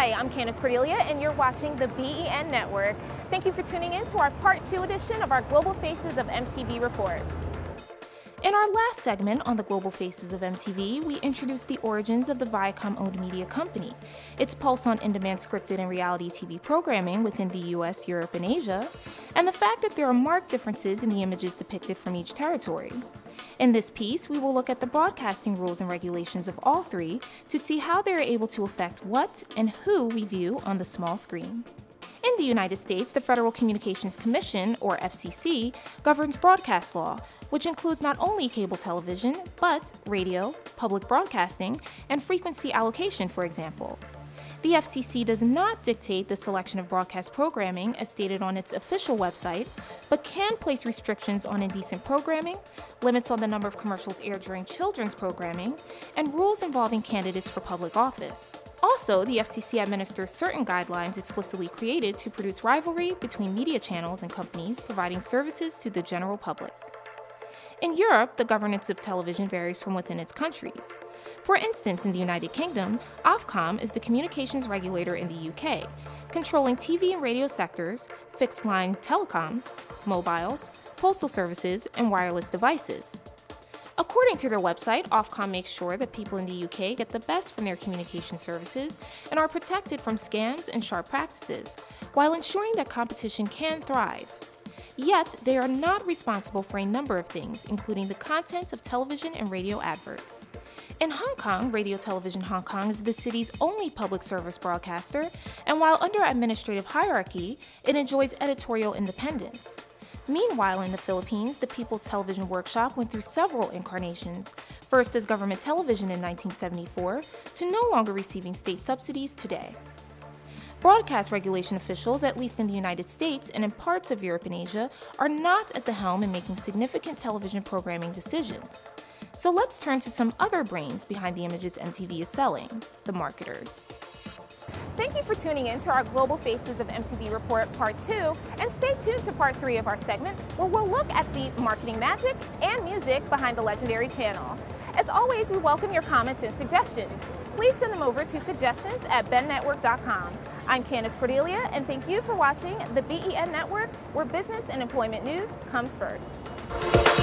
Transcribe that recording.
Hi, I'm Candace and you're watching the BEN Network. Thank you for tuning in to our Part 2 edition of our Global Faces of MTV report. In our last segment on the Global Faces of MTV, we introduced the origins of the Viacom-owned media company, its pulse on in-demand scripted and reality TV programming within the US, Europe, and Asia, and the fact that there are marked differences in the images depicted from each territory. In this piece, we will look at the broadcasting rules and regulations of all three to see how they are able to affect what and who we view on the small screen. In the United States, the Federal Communications Commission, or FCC, governs broadcast law, which includes not only cable television, but radio, public broadcasting, and frequency allocation, for example. The FCC does not dictate the selection of broadcast programming as stated on its official website, but can place restrictions on indecent programming, limits on the number of commercials aired during children's programming, and rules involving candidates for public office. Also, the FCC administers certain guidelines explicitly created to produce rivalry between media channels and companies providing services to the general public. In Europe, the governance of television varies from within its countries. For instance, in the United Kingdom, Ofcom is the communications regulator in the UK, controlling TV and radio sectors, fixed-line telecoms, mobiles, postal services, and wireless devices. According to their website, Ofcom makes sure that people in the UK get the best from their communication services and are protected from scams and sharp practices, while ensuring that competition can thrive. Yet, they are not responsible for a number of things, including the content of television and radio adverts. In Hong Kong, Radio Television Hong Kong is the city's only public service broadcaster, and while under administrative hierarchy, it enjoys editorial independence. Meanwhile, in the Philippines, the People's Television Workshop went through several incarnations, first as government television in 1974, to no longer receiving state subsidies today. Broadcast regulation officials, at least in the United States and in parts of Europe and Asia, are not at the helm in making significant television programming decisions. So let's turn to some other brains behind the images MTV is selling, the marketers. Thank you for tuning in to our Global Faces of MTV report Part 2, and stay tuned to Part 3 of our segment, where we'll look at the marketing magic and music behind the legendary channel. As always, we welcome your comments and suggestions. Please send them over to suggestions@bennetwork.com. I'm Candace and thank you for watching the BEN Network, where business and employment news comes first.